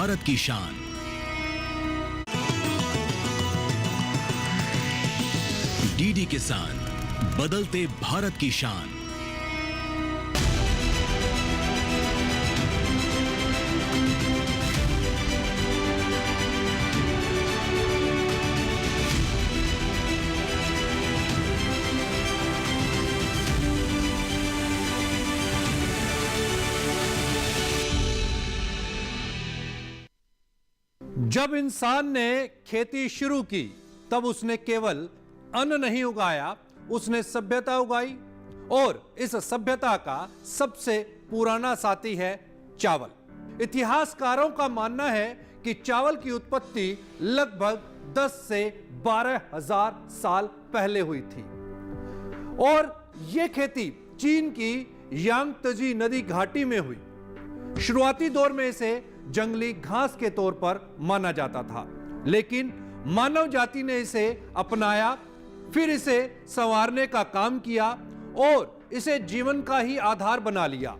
भारत की शान। डीडी किसान, बदलते भारत की शान। जब इंसान ने खेती शुरू की तब उसने केवल अन्न नहीं उगाया, उसने सभ्यता उगाई। और इस सभ्यता का सबसे पुराना साथी है चावल। इतिहासकारों का मानना है कि चावल की उत्पत्ति लगभग 10 से 12 हजार साल पहले हुई थी और यह खेती चीन की यांगत्जे नदी घाटी में हुई। शुरुआती दौर में इसे जंगली घास के तौर पर माना जाता था, लेकिन मानव जाति ने इसे अपनाया, फिर इसे संवारने का काम किया और इसे जीवन का ही आधार बना लिया।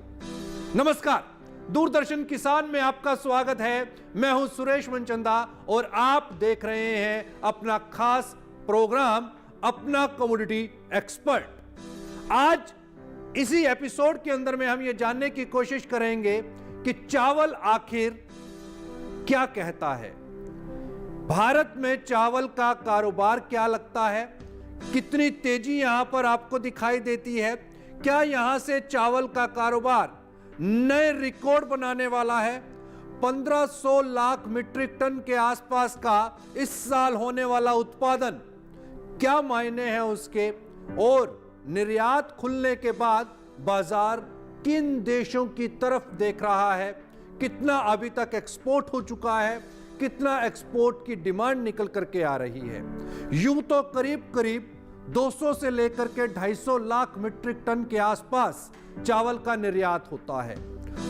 नमस्कार, दूरदर्शन किसान में आपका स्वागत है। मैं हूं सुरेश मनचंदा और आप देख रहे हैं अपना खास प्रोग्राम अपना कमोडिटी एक्सपर्ट। आज इसी एपिसोड के अंदर में हम यह जानने की कोशिश करेंगे कि चावल आखिर क्या कहता है, भारत में चावल का कारोबार क्या लगता है, कितनी तेजी यहां पर आपको दिखाई देती है, क्या यहां से चावल का कारोबार नए रिकॉर्ड बनाने वाला है। 1500 लाख मीट्रिक टन के आसपास का इस साल होने वाला उत्पादन, क्या मायने हैं उसके, और निर्यात खुलने के बाद बाजार किन देशों की तरफ देख रहा है, कितना अभी तक एक्सपोर्ट हो चुका है, कितना एक्सपोर्ट की डिमांड निकल करके आ रही है। यूं तो करीब करीब 200 से लेकर के 250 लाख मीट्रिक टन के आसपास चावल का निर्यात होता है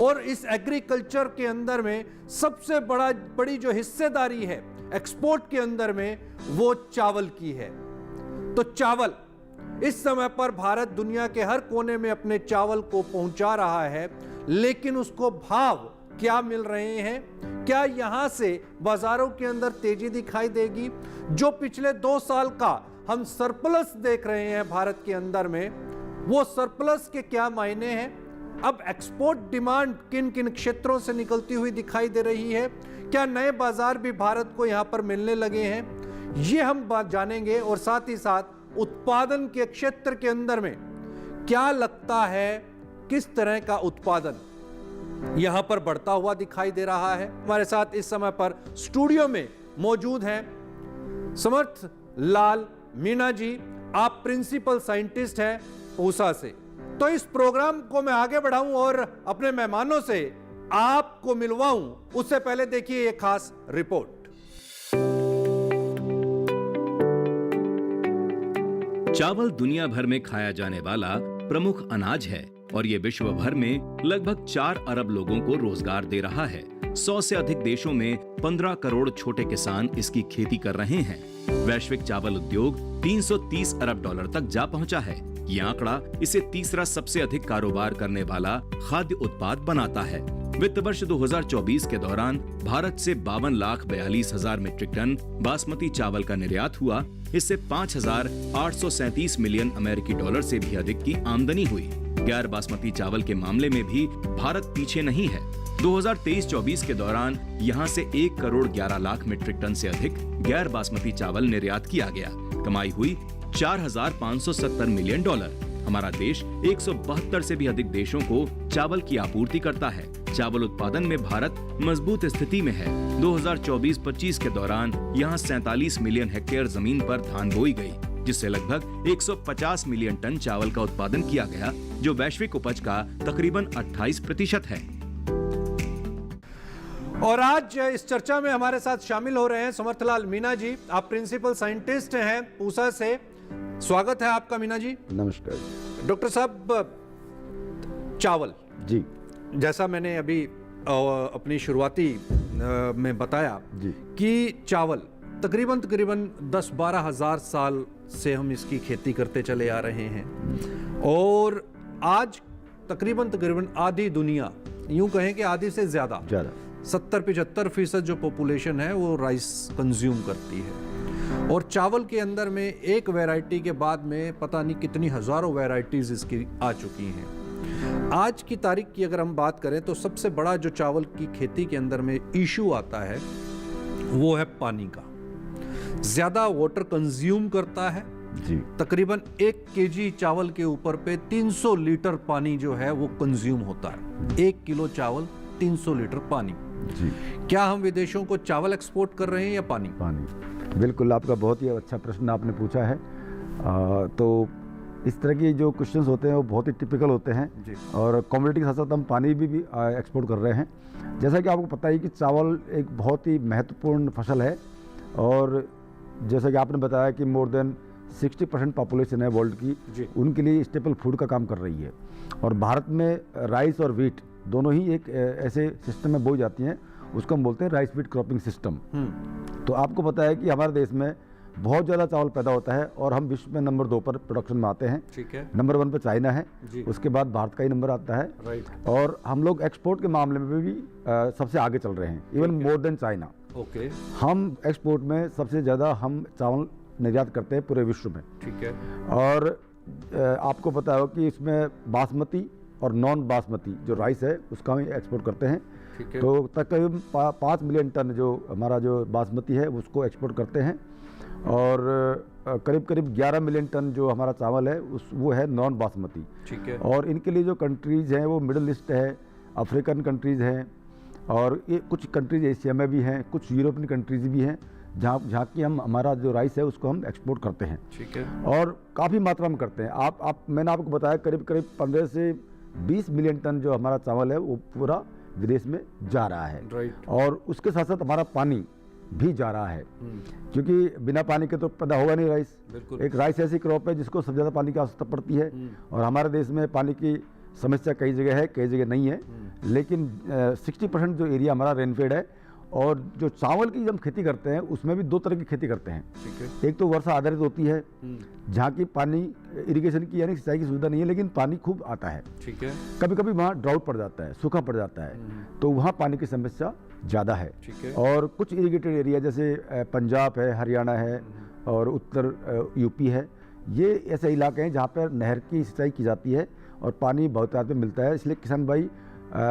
और इस एग्रीकल्चर के अंदर में सबसे बड़ी जो हिस्सेदारी है एक्सपोर्ट के अंदर में, वो चावल की है। तो चावल इस समय पर भारत दुनिया के हर कोने में अपने चावल को पहुंचा रहा है, लेकिन उसको भाव क्या मिल रहे हैं, क्या यहां से बाजारों के अंदर तेजी दिखाई देगी। जो पिछले 2 साल का हम सरप्लस देख रहे हैं भारत के अंदर में, वो सरप्लस के क्या मायने हैं, अब एक्सपोर्ट डिमांड किन किन क्षेत्रों से निकलती हुई दिखाई दे रही है, क्या नए बाजार भी भारत को यहां पर मिलने लगे हैं, ये हम बात जानेंगे। और साथ ही साथ उत्पादन के क्षेत्र के अंदर में क्या लगता है, किस तरह का उत्पादन यहां पर बढ़ता हुआ दिखाई दे रहा है। हमारे साथ इस समय पर स्टूडियो में मौजूद हैं समर्थ लाल मीणा जी, आप प्रिंसिपल साइंटिस्ट हैं पूसा से। तो इस प्रोग्राम को मैं आगे बढ़ाऊं और अपने मेहमानों से आपको मिलवाऊं, उससे पहले देखिए ये खास रिपोर्ट। चावल दुनिया भर में खाया जाने वाला प्रमुख अनाज है और ये विश्व भर में लगभग 4 अरब लोगों को रोजगार दे रहा है। 100 से अधिक देशों में 15 करोड़ छोटे किसान इसकी खेती कर रहे हैं। वैश्विक चावल उद्योग 330 अरब डॉलर तक जा पहुंचा है। ये आंकड़ा इसे तीसरा सबसे अधिक कारोबार करने वाला खाद्य उत्पाद बनाता है। वित्त वर्ष 2024 के दौरान भारत से 52,42,000 मीट्रिक टन बासमती चावल का निर्यात हुआ। इससे 5,837 मिलियन अमेरिकी डॉलर से भी अधिक की आमदनी हुई। गैर बासमती चावल के मामले में भी भारत पीछे नहीं है। 2023-24 के दौरान यहां से 1 करोड़ 11 लाख मीट्रिक टन से अधिक गैर बासमती चावल निर्यात किया गया। कमाई हुई 4,570 मिलियन डॉलर। हमारा देश 172 से भी अधिक देशों को चावल की आपूर्ति करता है। चावल उत्पादन में भारत मजबूत स्थिति में है। 2024-25 के दौरान यहाँ 47 मिलियन हेक्टेयर जमीन पर धान बोई गई, जिससे लगभग 150 मिलियन टन चावल का उत्पादन किया गया, जो वैश्विक उपज का तकरीबन 28% है। और आज इस चर्चा में हमारे साथ शामिल हो रहे हैं समर्थलाल मीणा जी, आप प्रिंसिपल साइंटिस्ट हैं पूसा से। स्वागत है आपका मीणा जी। नमस्कार डॉक्टर साहब, चावल जी, जैसा मैंने अभी अपनी शुरुआती में बताया जी कि चावल तकरीबन 10-12 हजार साल से हम इसकी खेती करते चले आ रहे हैं और आज तकरीबन आधी दुनिया, यूं कहें कि आधी से ज्यादा 70-75% जो पॉपुलेशन है वो राइस कंज्यूम करती है। और चावल के अंदर में एक वैरायटी के बाद में पता नहीं कितनी हजारों वैरायटीज इसकी आ चुकी हैं। आज की तारीख की अगर हम बात करें तो सबसे बड़ा जो चावल की खेती के अंदर में इशू आता है वो है पानी का। ज्यादा वाटर कंज्यूम करता है जी। तकरीबन 1 केजी चावल के ऊपर पे 300 लीटर पानी जो है वो कंज्यूम होता है। 1 किलो चावल 300 लीटर पानी जी। क्या हम विदेशों को चावल एक्सपोर्ट कर रहे हैं या पानी? पानी। बिल्कुल, आपका बहुत ही अच्छा प्रश्न आपने पूछा है। तो इस तरह की जो क्वेश्चंस होते हैं वो बहुत ही टिपिकल होते हैं जी। और कमोडिटी के साथ साथ हम पानी भी एक्सपोर्ट कर रहे हैं। जैसा कि आपको पता है कि चावल एक बहुत ही महत्वपूर्ण फसल है और जैसा कि आपने बताया कि मोर देन 60% पॉपुलेशन है वर्ल्ड की, उनके लिए स्टेपल फूड का काम कर रही है। और भारत में राइस और व्हीट दोनों ही एक ऐसे सिस्टम में बोई जाती हैं, उसको हम बोलते हैं राइस व्हीट क्रॉपिंग सिस्टम। तो आपको पता है कि हमारे देश में बहुत ज़्यादा चावल पैदा होता है और हम विश्व में नंबर 2 पर प्रोडक्शन में आते हैं। ठीक है। नंबर 1 पे चाइना है, उसके बाद भारत का ही नंबर आता है। राइट। और हम लोग एक्सपोर्ट के मामले में भी सबसे आगे चल रहे हैं, even more than China. Okay. हम एक्सपोर्ट में सबसे ज़्यादा हम चावल निर्यात करते हैं पूरे विश्व में। ठीक है। और आपको पता हो कि इसमें बासमती और नॉन बासमती जो राइस है उसका हम एक्सपोर्ट करते हैं। ठीक है। तो तकरीबन 5 मिलियन टन जो हमारा जो बासमती है उसको एक्सपोर्ट करते हैं और करीब करीब 11 मिलियन टन जो हमारा चावल है वो है नॉन बासमती। ठीक है। और इनके लिए जो कंट्रीज़ हैं वो मिडिल ईस्ट है, अफ्रीकन कंट्रीज़ हैं और ये कुछ कंट्रीज एशिया में भी हैं, कुछ यूरोपियन कंट्रीज़ भी हैं जहाँ की हमारा जो राइस है उसको हम एक्सपोर्ट करते हैं। ठीक है। और काफ़ी मात्रा में करते हैं। मैंने आपको बताया करीब करीब 15 से 20 मिलियन टन जो हमारा चावल है वो पूरा विदेश में जा रहा है। राइट। और उसके साथ साथ हमारा पानी भी जा रहा है क्योंकि बिना पानी के तो पैदा होगा नहीं राइस। बिल्कुल। एक राइस ऐसी क्रॉप है जिसको सबसे ज़्यादा पानी की आवश्यकता पड़ती है और हमारे देश में पानी की समस्या कई जगह है, कई जगह नहीं है। लेकिन 60% जो एरिया हमारा रेनफेड है और जो चावल की जब खेती करते हैं उसमें भी 2 तरह की खेती करते हैं। ठीक है। एक तो वर्षा आधारित होती है जहाँ की पानी इरिगेशन की यानी सिंचाई की सुविधा नहीं है लेकिन पानी खूब आता है। ठीक है। कभी कभी वहाँ ड्राउट पड़ जाता है, सूखा पड़ जाता है, तो वहाँ पानी की समस्या ज़्यादा है। ठीक है। और कुछ इरिगेटेड एरिया जैसे पंजाब है, हरियाणा है और उत्तर यूपी है, ये ऐसे इलाके हैं जहाँ पर नहर की सिंचाई की जाती है और पानी बहुत मात्रा में मिलता है। इसलिए किसान भाई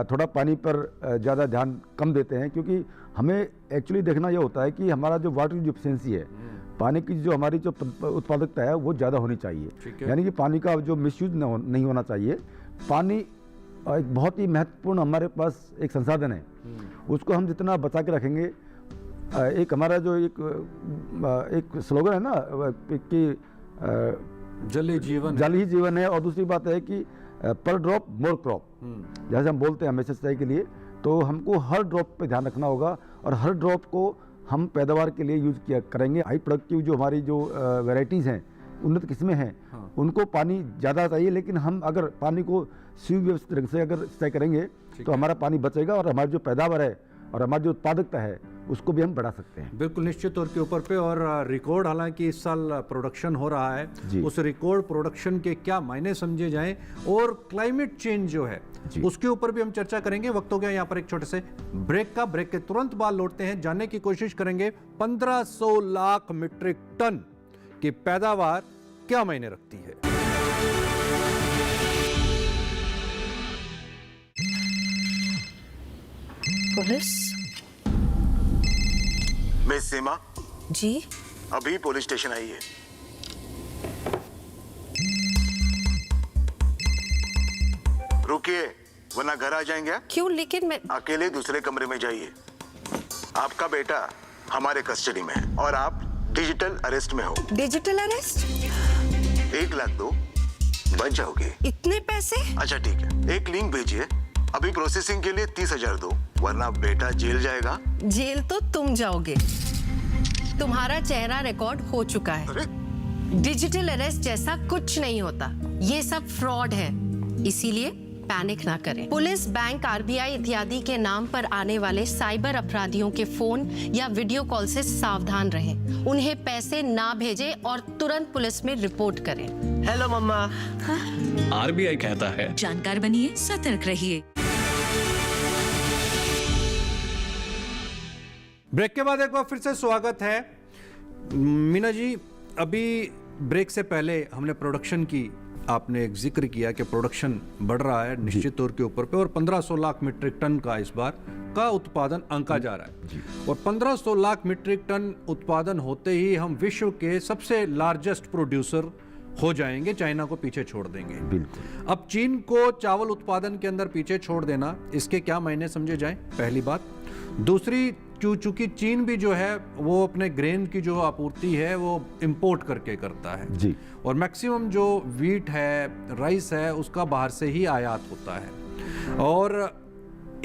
थोड़ा पानी पर ज़्यादा ध्यान कम देते हैं क्योंकि हमें एक्चुअली देखना ये होता है कि हमारा जो वाटर की एफिशिएंसी है, पानी की जो हमारी जो उत्पादकता है वो ज़्यादा होनी चाहिए। यानी कि पानी का जो मिसयूज नहीं होना चाहिए। पानी एक बहुत ही महत्वपूर्ण हमारे पास एक संसाधन है, उसको हम जितना बचा के रखेंगे। एक हमारा जो एक स्लोगन है ना कि जल ही जीवन है और दूसरी बात है कि पर ड्रॉप मोर क्रॉप, जैसे हम बोलते हैं हमेशा सिंचाई के लिए, तो हमको हर ड्रॉप पे ध्यान रखना होगा और हर ड्रॉप को हम पैदावार के लिए यूज किया करेंगे। हाई प्रोडक्टिव जो हमारी जो वैरायटीज़ हैं, उन्नत किस्में हैं, उनको पानी ज़्यादा चाहिए, लेकिन हम अगर पानी को सुव्यवस्थित ढंग से अगर सिंचाई करेंगे तो हमारा पानी बचेगा और हमारी जो पैदावार है और हमारी जो उत्पादकता है उसको भी हम बढ़ा सकते हैं। बिल्कुल निश्चित तौर के ऊपर पे। और रिकॉर्ड हालांकि इस साल प्रोडक्शन हो रहा है, उस रिकॉर्ड प्रोडक्शन के क्या मायने समझे जाएं और क्लाइमेट चेंज जो है उसके ऊपर भी हम चर्चा करेंगे। वक्त हो गया यहाँ पर एक छोटे से ब्रेक का। ब्रेक के तुरंत बाद लौटते हैं, जानने की कोशिश करेंगे 1500 लाख मीट्रिक टन की पैदावार क्या मायने रखती है। पुलिस? मिस सीमा जी? अभी पुलिस स्टेशन आई है। रुकिए वरना घर आ जाएंगे। क्यों? लेकिन मैं अकेले दूसरे कमरे में जाइए। आपका बेटा हमारे कस्टडी में है और आप डिजिटल अरेस्ट में हो। Digital arrest? 1 लाख दो, बच जाओगे। इतने पैसे? अच्छा ठीक है, एक लिंक भेजिए। अभी प्रोसेसिंग के लिए 30,000 दो, वरना बेटा जेल जाएगा। जेल तो तुम जाओगे। तुम्हारा चेहरा रिकॉर्ड हो चुका है। अरे डिजिटल अरेस्ट जैसा कुछ नहीं होता, ये सब फ्रॉड है। इसीलिए पैनिक ना करें। पुलिस, बैंक, आरबीआई इत्यादि के नाम पर आने वाले साइबर अपराधियों के फोन या वीडियो कॉल से सावधान रहें। उन्हें पैसे ना भेजें और तुरंत पुलिस में रिपोर्ट करें। हेलो मम्मा। आरबीआई कहता है जानकार बनिए, सतर्क रहिए। ब्रेक के बाद एक बार फिर से स्वागत है। मीना जी, अभी ब्रेक से पहले हमने प्रोडक्शन की आपने एक जिक्र किया कि प्रोडक्शन बढ़ रहा है निश्चित तौर के ऊपर पे और 1500 लाख मीट्रिक टन का इस बार का उत्पादन आंका जा रहा है और 1500 लाख मीट्रिक टन उत्पादन होते ही हम विश्व के सबसे लार्जेस्ट प्रोड्यूसर हो जाएंगे, चाइना को पीछे छोड़ देंगे। बिल्कुल। अब चीन को चावल उत्पादन के अंदर पीछे छोड़ देना, इसके क्या मायने समझे जाएं? पहली बात। दूसरी, चूंकि चीन भी जो है वो अपने ग्रेन की जो आपूर्ति है वो इंपोर्ट करके करता है जी, और मैक्सिमम जो वीट है, राइस है, उसका बाहर से ही आयात होता है। और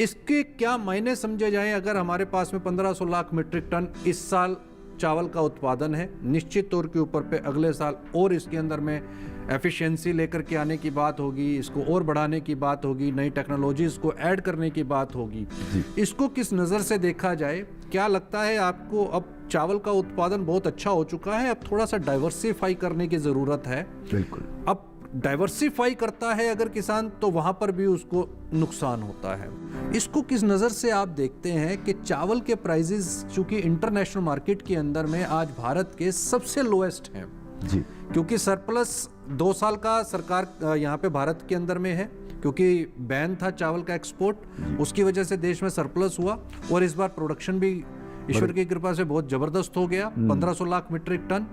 इसके क्या मायने समझे जाएं अगर हमारे पास में 1500 लाख मीट्रिक टन इस साल चावल का उत्पादन है, निश्चित तौर के ऊपर पे अगले साल और इसके अंदर में एफिशिएंसी लेकर के आने की बात होगी, इसको और बढ़ाने की बात होगी, नई टेक्नोलॉजीज को ऐड करने की बात होगी। इसको किस नज़र से देखा जाए? क्या लगता है आपको अब चावल का उत्पादन बहुत अच्छा हो चुका है, अब थोड़ा सा डाइवर्सिफाई करने की ज़रूरत है? बिल्कुल। अब डाइवर्सिफाई करता है अगर किसान तो वहां पर भी उसको नुकसान होता है। इसको किस नज़र से आप देखते हैं कि चावल के प्राइजेस चूंकि इंटरनेशनल मार्केट के अंदर में आज भारत के सबसे लोएस्ट हैं जी, क्योंकि सरप्लस 2 साल का सरकार यहाँ पे भारत के अंदर में है क्योंकि बैन था चावल का एक्सपोर्ट, उसकी वजह से देश में सरप्लस हुआ और इस बार प्रोडक्शन भी ईश्वर की कृपा से बहुत जबरदस्त हो गया, 1500 लाख मीट्रिक टन।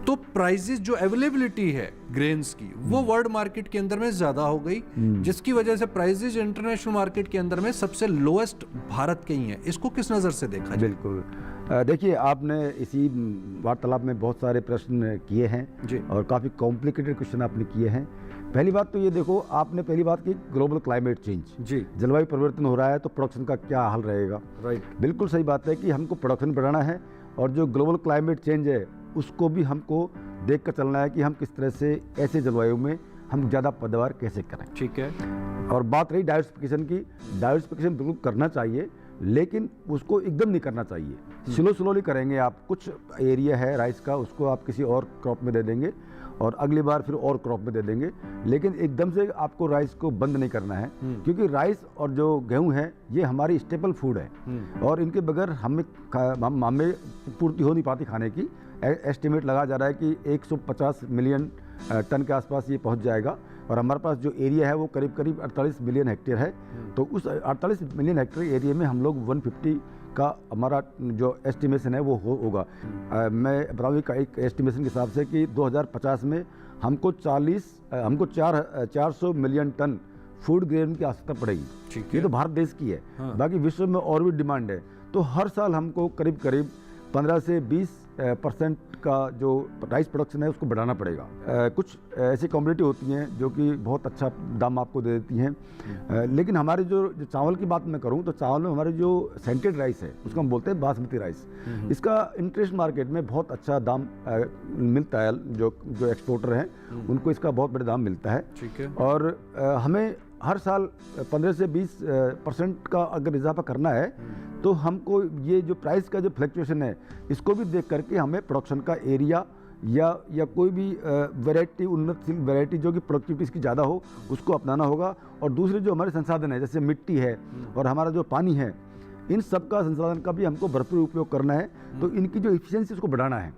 तो प्राइसेस जो अवेलेबिलिटी है ग्रेन्स की वो वर्ल्ड मार्केट के अंदर में ज्यादा हो गई, जिसकी वजह से प्राइसेस इंटरनेशनल मार्केट के अंदर में सबसे लोएस्ट भारत के ही हैं। इसको किस नज़र से देखा जाए? बिल्कुल। देखिए, आपने इसी वार्तालाप में बहुत सारे प्रश्न किए हैं जी। और काफ़ी कॉम्प्लिकेटेड क्वेश्चन आपने किए हैं। पहली बात तो ये देखो, आपने पहली बात की ग्लोबल क्लाइमेट चेंज, जी, जलवायु परिवर्तन हो रहा है तो प्रोडक्शन का क्या हाल रहेगा। राइट, बिल्कुल सही बात है कि हमको प्रोडक्शन बढ़ाना है और जो ग्लोबल क्लाइमेट चेंज है उसको भी हमको देख कर चलना है कि हम किस तरह से ऐसे जलवायु में हम ज़्यादा पैदावार कैसे करें। ठीक है। और बात रही डाइवर्सिफिकेशन की, डाइवर्सिफिकेशन बिल्कुल करना चाहिए लेकिन उसको एकदम नहीं करना चाहिए। स्लोली करेंगे आप, कुछ एरिया है राइस का उसको आप किसी और क्रॉप में दे देंगे और अगली बार फिर और क्रॉप में दे देंगे, लेकिन एकदम से आपको राइस को बंद नहीं करना है क्योंकि राइस और जो गेहूं है ये हमारी स्टेपल फूड है और इनके बगैर हमें पूर्ति हो नहीं पाती खाने की। एस्टिमेट लगा जा रहा है कि 150 मिलियन टन के आसपास ये पहुंच जाएगा और हमारे पास जो एरिया है वो करीब करीब 48 मिलियन हेक्टेयर है। तो उस 48 मिलियन हेक्टेयर एरिया में हम लोग 150 का हमारा जो एस्टिमेशन है वो होगा। मैं बताऊँ एक एस्टिमेशन के हिसाब से कि 2050 में हमको 400 मिलियन टन फूड ग्रेन की आवश्यकता पड़ेगी। ठीक ये तो भारत देश की है। हाँ। बाकी विश्व में और भी डिमांड है, तो हर साल हमको करीब करीब 15 से 20% का जो राइस प्रोडक्शन है उसको बढ़ाना पड़ेगा। कुछ ऐसी कम्युनिटी होती हैं जो कि बहुत अच्छा दाम आपको दे देती हैं, लेकिन हमारे जो चावल की बात मैं करूं तो चावल में हमारे जो सेंटेड राइस है उसको हम बोलते हैं बासमती राइस, इसका इंटरनेशनल मार्केट में बहुत अच्छा दाम मिलता है। जो एक्सपोर्टर हैं उनको इसका बहुत बड़ा दाम मिलता है। ठीक है। और हमें हर साल 15 से 20% का अगर इजाफा करना है तो हमको ये जो प्राइस का जो फ्लक्चुएशन है इसको भी देख करके हमें प्रोडक्शन का एरिया या कोई भी वैरायटी, उन्नतशील वैरायटी जो कि प्रोडक्टिविटी इसकी ज़्यादा हो उसको अपनाना होगा। और दूसरे जो हमारे संसाधन है जैसे मिट्टी है और हमारा जो पानी है, इन सब का संसाधन का भी हमको भरपूर उपयोग करना है। तो इनकी जो एफिशिएंसी उसको बढ़ाना है।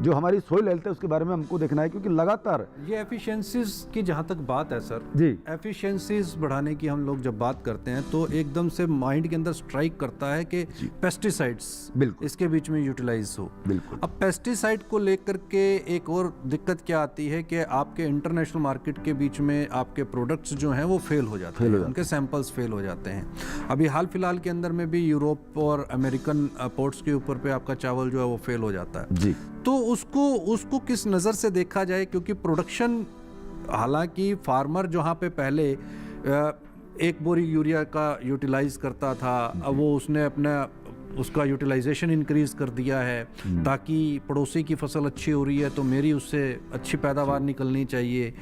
जो हमारी सोइल हेल्थ है उसके बारे में हमको देखना है क्योंकि लगातार ये एफिशिएंसीज की जहाँ तक बात है सर जी, एफिशिएंसीज बढ़ाने की हम लोग जब बात करते हैं तो एकदम से माइंड के अंदर स्ट्राइक करता है कि पेस्टिसाइड्स बिल्कुल इसके बीच में यूटिलाइज हो। बिल्कुल। अब पेस्टिसाइड को लेकर के एक और दिक्कत क्या आती है कि आपके इंटरनेशनल मार्केट के बीच में आपके प्रोडक्ट्स जो हैं वो फेल हो जाते हैं, उनके सैंपल्स फेल हो जाते हैं। अभी हाल फिलहाल के अंदर में भी यूरोप और अमेरिकन पोर्ट्स के ऊपर पे आपका चावल जो है वो फेल हो जाता है जी। तो उसको किस नज़र से देखा जाए? क्योंकि प्रोडक्शन, हालांकि फार्मर जहाँ पे पहले 1 बोरी यूरिया का यूटिलाइज करता था, अब वो उसने अपना उसका यूटिलाइजेशन इंक्रीज कर दिया है ताकि पड़ोसी की फसल अच्छी हो रही है तो मेरी उससे अच्छी पैदावार निकलनी चाहिए।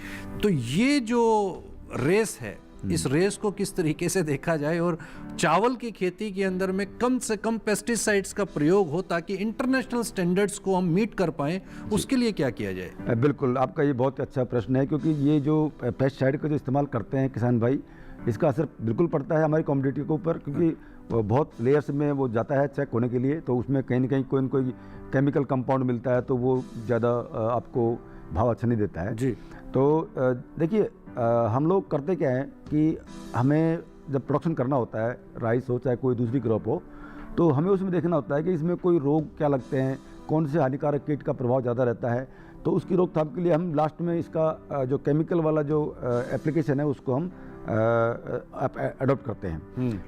तो ये जो रेस है, इस रेस को किस तरीके से देखा जाए और चावल की खेती के अंदर में कम से कम पेस्टिसाइड्स का प्रयोग हो ताकि इंटरनेशनल स्टैंडर्ड्स को हम मीट कर पाएं, उसके लिए क्या किया जाए? बिल्कुल, आपका ये बहुत अच्छा प्रश्न है क्योंकि ये जो पेस्टिसाइड का जो इस्तेमाल करते हैं किसान भाई, इसका असर बिल्कुल पड़ता है हमारी कम्युनिटी के ऊपर क्योंकि बहुत लेयर्स में वो जाता है चेक होने के लिए, तो उसमें कहीं ना कहीं कोई न कोई केमिकल कंपाउंड मिलता है, तो वो ज़्यादा आपको भाव अच्छा नहीं देता है जी। तो देखिए हम लोग करते क्या है कि हमें जब प्रोडक्शन करना होता है, राइस हो चाहे कोई दूसरी क्रॉप हो, तो हमें उसमें देखना होता है कि इसमें कोई रोग क्या लगते हैं, कौन से हानिकारक कीट का प्रभाव ज़्यादा रहता है। तो उसकी रोकथाम के लिए हम लास्ट में इसका जो केमिकल वाला जो एप्लीकेशन है उसको हम अडॉप्ट करते हैं।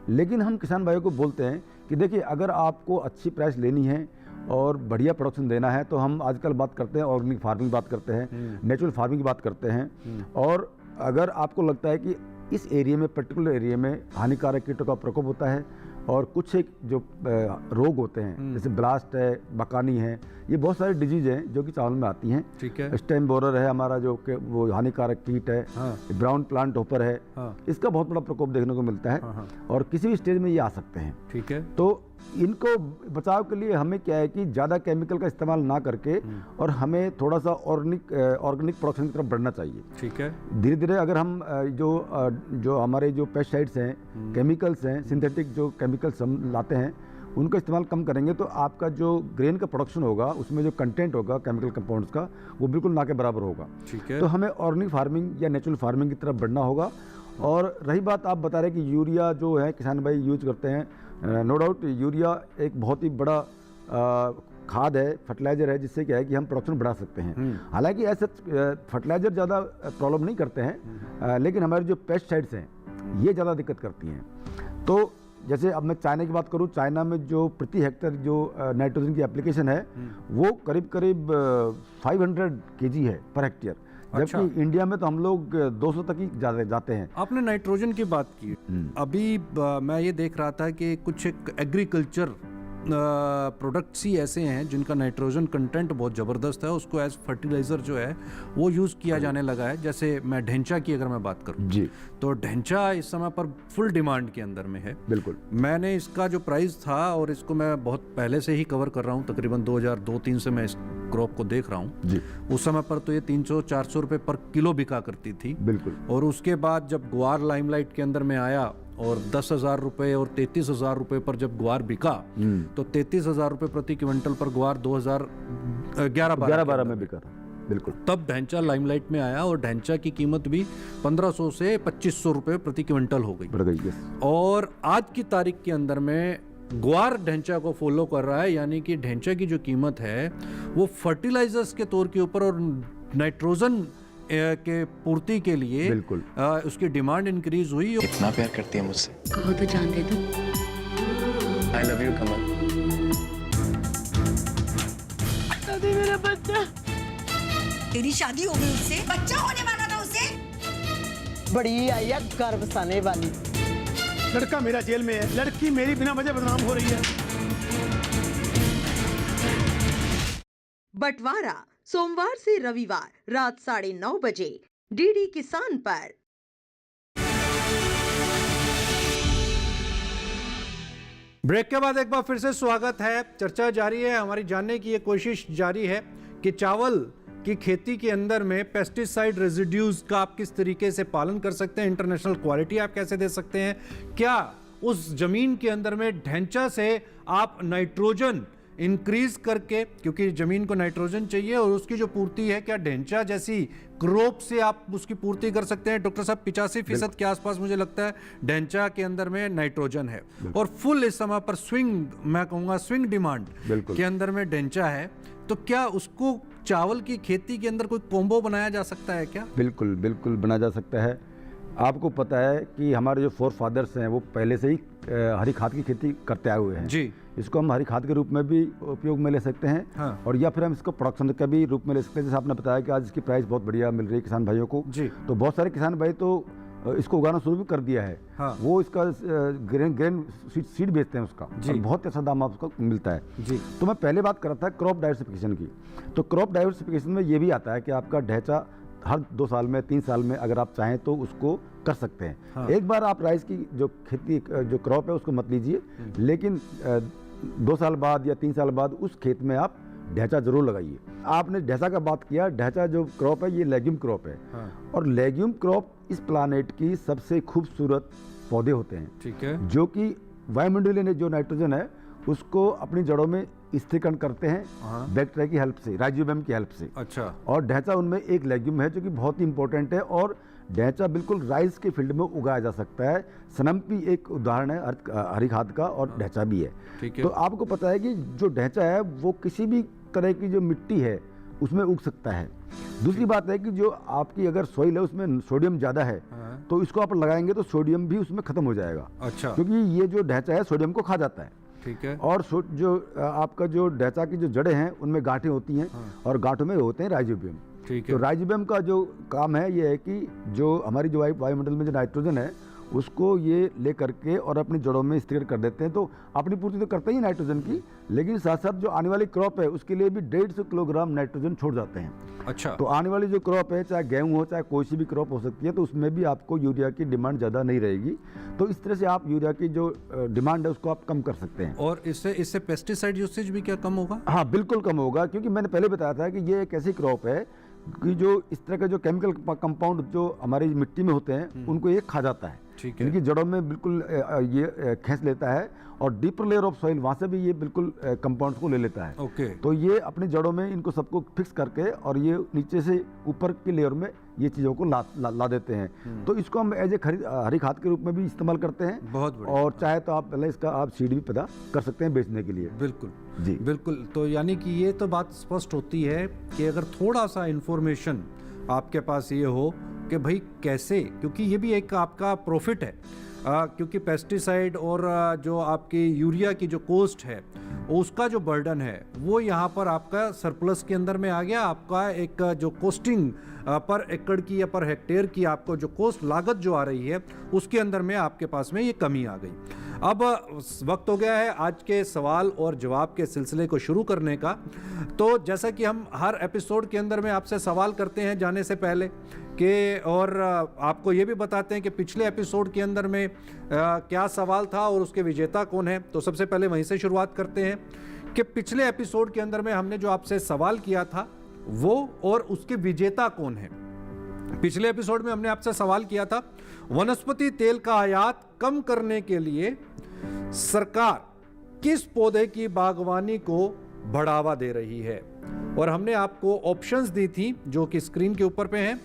लेकिन हम किसान भाइयों को बोलते हैं कि देखिए अगर आपको अच्छी प्राइस लेनी है और बढ़िया प्रोडक्शन देना है तो हम आजकल बात करते हैं ऑर्गेनिक फार्मिंग की बात करते हैं, नेचुरल फार्मिंग की बात करते हैं। और अगर आपको लगता है कि इस एरिया में पर्टिकुलर एरिया में हानिकारक कीटों का प्रकोप होता है और कुछ एक जो रोग होते हैं जैसे ब्लास्ट है, बकानी है, ये बहुत सारे डिजीज हैं जो कि चावल में आती हैं। ठीक है। स्टेम बोरर है हमारा जो कि वो हानिकारक कीट है। हाँ। ब्राउन प्लांट होपर है। हाँ। इसका इसका बहुत बड़ा प्रकोप देखने को मिलता है। हाँ। और किसी भी स्टेज में ये आ सकते हैं। ठीक है। तो इनको बचाव के लिए हमें क्या है कि ज़्यादा केमिकल का इस्तेमाल ना करके और हमें थोड़ा सा ऑर्गेनिक प्रोडक्शन की तरफ बढ़ना चाहिए। ठीक है। धीरे धीरे अगर हम जो हमारे जो पेस्टिसाइड्स हैं, केमिकल्स हैं, सिंथेटिक जो केमिकल्स हम लाते हैं उनका इस्तेमाल कम करेंगे तो आपका जो ग्रेन का प्रोडक्शन होगा उसमें जो कंटेंट होगा केमिकल कंपाउंड्स का वो बिल्कुल ना के बराबर होगा। ठीक है। तो हमें ऑर्गेनिक फार्मिंग या नेचुरल फार्मिंग की तरफ बढ़ना होगा। और रही बात आप बता रहे कि यूरिया जो है किसान भाई यूज करते हैं, नो डाउट यूरिया एक बहुत ही बड़ा खाद है, फर्टिलाइजर है, जिससे क्या है कि हम प्रोडक्शन बढ़ा सकते हैं। हालांकि ऐसे फर्टिलाइजर ज़्यादा प्रॉब्लम नहीं करते हैं, लेकिन हमारे जो पेस्टिसाइड्स हैं ये ज़्यादा दिक्कत करती हैं। तो जैसे अब मैं चाइना की बात करूं, चाइना में जो प्रति हेक्टर जो नाइट्रोजन की एप्लीकेशन है वो करीब 500 kg है पर हेक्टेयर। अच्छा। जबकि इंडिया में तो हम लोग 200 तक ही जाते हैं। आपने नाइट्रोजन की बात की, अभी मैं ये देख रहा था कि कुछ एक एग्रीकल्चर प्रोडक्ट्स ही ऐसे हैं जिनका नाइट्रोजन कंटेंट बहुत ज़बरदस्त है, उसको एज फर्टिलाइज़र जो है वो यूज़ किया जाने लगा है। जैसे मैं ढेंचा की अगर मैं बात करूं जी, तो ढेंचा इस समय पर फुल डिमांड के अंदर में है। बिल्कुल। मैंने इसका जो प्राइस था और इसको मैं बहुत पहले से ही कवर कर रहा हूँ, तकरीबन 2002-03 से मैं इस क्रॉप को देख रहा हूँ जी। उस समय पर तो ये 300-400 रुपये पर किलो बिका करती थी। बिल्कुल। और उसके बाद जब ग्वार लाइमलाइट के अंदर में आया और 10,000 रुपये और 33,000 रुपये पर जब ग्वार बिका तो 33,000 रुपये प्रति क्विंटल पर ग्वार 2011-12 में बिका था। बिल्कुल। तब ढेंचा लाइमलाइट में आया और ढेंचा की कीमत भी 1500 से 2500 रुपये प्रति क्विंटल हो गई। बढ़ गई, यस। और आज की तारीख के अंदर में ग्वार ढेंचा को फॉलो कर रहा है, यानी कि ढेंचा की जो कीमत है वो फर्टिलाइजर्स के तौर के ऊपर और नाइट्रोजन के पूर्ति के लिए बिल्कुल उसकी डिमांड इंक्रीज हुई। इतना प्यार करती है मुझसे, कहो तो जान दे दूं। आई लव यू कमल। अभी मेरा बच्चा, तेरी शादी हो गई उससे, बच्चा होने वाला था उससे। बड़ी आई है गर्भ साने वाली। लड़का मेरा जेल में है, लड़की मेरी बिना वजह बदनाम हो रही है। बंटवारा सोमवार से रविवार रात 9:30 बजे डीडी किसान पर। ब्रेक के बाद एक बार फिर से स्वागत है। चर्चा जारी है, हमारी जानने की ये कोशिश जारी है कि चावल की खेती के अंदर में पेस्टिसाइड रेजिड्यूज का आप किस तरीके से पालन कर सकते हैं, इंटरनेशनल क्वालिटी आप कैसे दे सकते हैं, क्या उस जमीन के अंदर में ढेंचा से आप नाइट्रोजन इंक्रीज करके, क्योंकि जमीन को नाइट्रोजन चाहिए और उसकी जो पूर्ति है, क्या ढेंचा जैसी क्रॉप से आप उसकी पूर्ति कर सकते हैं। डॉक्टर साहब 85% के आसपास मुझे लगता है ढेंचा के अंदर में नाइट्रोजन है और फुल इस समय पर स्विंग, मैं कहूँगा स्विंग डिमांड के अंदर में ढेंचा है, तो क्या उसको चावल की खेती के अंदर कोई कॉम्बो बनाया जा सकता है क्या? बिल्कुल बिल्कुल बनाया जा सकता है। आपको पता है कि हमारे जो फोर फादर्स हैं वो पहले से ही हरी खाद की खेती करते आए हुए हैं जी। इसको हम हरी खाद के रूप में भी उपयोग में ले सकते हैं। हाँ। और या फिर हम इसको प्रोडक्शन के भी रूप में ले सकते हैं। जैसे आपने बताया कि आज इसकी प्राइस बहुत बढ़िया मिल रही है किसान भाइयों को जी। तो बहुत सारे किसान भाई तो इसको उगाना शुरू भी कर दिया है। हाँ। वो इसका ग्रेन सीड बेचते हैं उसका और बहुत अच्छा दाम आपको मिलता है जी। तो मैं पहले बात कर रहा था क्रॉप डाइवर्सिफिकेशन की। तो क्रॉप डाइवर्सिफिकेशन में ये भी आता है कि आपका ढेंचा हर 2 साल में 3 साल में अगर आप चाहें तो उसको कर सकते हैं। हाँ। एक बार आप राइस की जो खेती जो क्रॉप है उसको मत लीजिए, लेकिन 2 साल बाद या 3 साल बाद उस खेत में आप ढेंचा जरूर लगाइए। आपने ढेंचा का बात किया, ढेंचा जो क्रॉप है ये लेग्यूम क्रॉप है। हाँ। और लेग्यूम क्रॉप इस प्लानेट की सबसे खूबसूरत पौधे होते हैं। ठीक है। जो कि वायुमंडलीय जो नाइट्रोजन है उसको अपनी जड़ों में स्थिरीकरण करते हैं बैक्टीरिया की हेल्प से, राइजोबियम की हेल्प से। अच्छा। और ढैंचा उनमें एक लेग्यूम है जो कि बहुत ही इंपॉर्टेंट है, और ढैंचा बिल्कुल राइस के फील्ड में उगाया जा सकता है। सनम्पी एक उदाहरण है हरी खाद का, और ढैंचा भी है। ठीक है। तो आपको पता है कि जो ढैंचा है वो किसी भी तरह की जो मिट्टी है उसमें उग सकता है। दूसरी बात है कि जो आपकी अगर सॉइल है उसमें सोडियम ज़्यादा है तो इसको आप लगाएंगे तो सोडियम भी उसमें खत्म हो जाएगा। अच्छा। क्योंकि ये जो ढैंचा है सोडियम को खा जाता है। ठीक है। और जो आपका जो ढैंचा की जो जड़ें हैं उनमें गांठें होती हैं, और गांठों में होते हैं राइजोबियम। ठीक है। तो राइजोबियम का जो काम है ये है कि जो हमारी जो वायुमंडल में जो नाइट्रोजन है उसको ये ले करके और अपनी जड़ों में स्थिर कर देते हैं। तो अपनी पूर्ति तो करते ही नाइट्रोजन की, लेकिन साथ साथ जो आने वाली क्रॉप है उसके लिए भी 150 किलोग्राम नाइट्रोजन छोड़ जाते हैं। अच्छा। तो आने वाली जो क्रॉप है, चाहे गेहूं हो चाहे कोई सी भी क्रॉप हो सकती है, तो उसमें भी आपको यूरिया की डिमांड ज़्यादा नहीं रहेगी। तो इस तरह से आप यूरिया की जो डिमांड है उसको आप कम कर सकते हैं। और इससे पेस्टिसाइड यूसेज भी क्या कम होगा? हाँ, बिल्कुल कम होगा, क्योंकि मैंने पहले बताया था कि ये एक ऐसी क्रॉप है कि जो इस तरह के जो केमिकल कंपाउंड जो हमारी मिट्टी में होते हैं उनको ये खा जाता है। ठीक है। इनकी जड़ों में बिल्कुल ये खींच लेता है, और डीपर लेयर ऑफ सॉइल वहाँ से भी ये बिल्कुल कंपाउंड्स को ले लेता है। ओके। तो ये अपनी जड़ों में इनको सबको फिक्स करके और ये नीचे से ऊपर की लेयर में ये चीज़ों को ला देते हैं। तो इसको हम एज ए हरी खाद के रूप में भी इस्तेमाल करते हैं। बहुत बढ़िया। और चाहे तो आप पहले इसका आप सीड भी पैदा कर सकते हैं बेचने के लिए। बिल्कुल जी बिल्कुल। तो यानी कि ये तो बात स्पष्ट होती है कि अगर थोड़ा सा इंफॉर्मेशन आपके पास ये हो कि भाई कैसे, क्योंकि ये भी एक आपका प्रॉफिट है, क्योंकि पेस्टिसाइड और जो आपकी यूरिया की जो कॉस्ट है उसका जो बर्डन है वो यहाँ पर आपका सरप्लस के अंदर में आ गया। आपका एक जो कॉस्टिंग पर एकड़ की या पर हेक्टेयर की आपको जो कॉस्ट लागत जो आ रही है उसके अंदर में आपके पास में ये कमी आ गई। अब वक्त हो गया है आज के सवाल और जवाब के सिलसिले को शुरू करने का। तो जैसा कि हम हर एपिसोड के अंदर में आपसे सवाल करते हैं जाने से पहले कि, और आपको ये भी बताते हैं कि पिछले एपिसोड के अंदर में क्या सवाल था और उसके विजेता कौन है। तो सबसे पहले वहीं से शुरुआत करते हैं कि पिछले एपिसोड के अंदर में हमने जो आपसे सवाल किया था वो और उसके विजेता कौन है। पिछले एपिसोड में हमने आपसे सवाल किया था वनस्पति तेल का आयात कम करने के लिए सरकार किस पौधे की बागवानी को बढ़ावा दे रही है, और हमने आपको ऑप्शंस दी थी जो कि स्क्रीन के ऊपर पे हैं।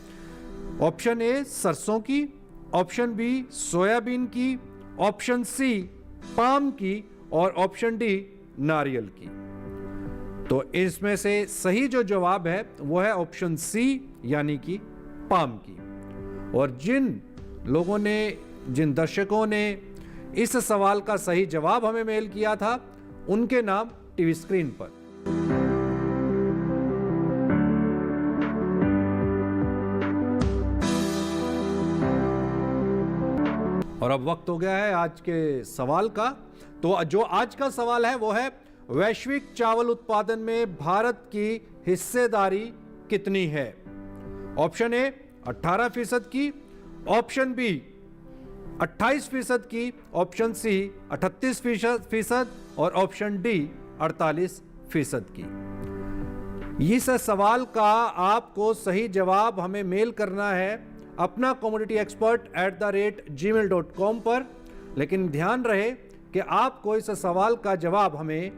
ऑप्शन ए सरसों की, ऑप्शन बी सोयाबीन की, ऑप्शन सी पाम की, और ऑप्शन डी नारियल की। तो इसमें से सही जो जवाब है वो है ऑप्शन सी यानी कि पाम की। और जिन लोगों ने, जिन दर्शकों ने इस सवाल का सही जवाब हमें मेल किया था उनके नाम टीवी स्क्रीन पर। और अब वक्त हो गया है आज के सवाल का। तो जो आज का सवाल है वो है वैश्विक चावल उत्पादन में भारत की हिस्सेदारी कितनी है। ऑप्शन ए 18% की, ऑप्शन बी 28% की, ऑप्शन सी 38% और ऑप्शन डी 48% की। इस सवाल का आपको सही जवाब हमें मेल करना है अपना commodityexpert@gmail.com पर। लेकिन ध्यान रहे कि आपको इस सवाल का जवाब हमें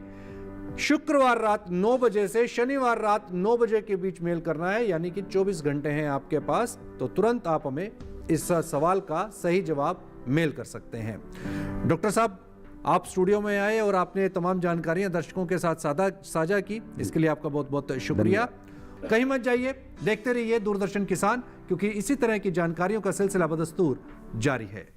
शुक्रवार रात 9 बजे से शनिवार रात 9 बजे के बीच मेल करना है, यानी कि 24 घंटे हैं आपके पास। तो तुरंत आप हमें इस सवाल का सही जवाब मेल कर सकते हैं। डॉक्टर साहब, आप स्टूडियो में आए और आपने तमाम जानकारियां दर्शकों के साथ साझा की, इसके लिए आपका बहुत बहुत शुक्रिया। कहीं मत जाइए, देखते रहिए दूरदर्शन किसान, क्योंकि इसी तरह की जानकारियों का सिलसिला बदस्तूर जारी है।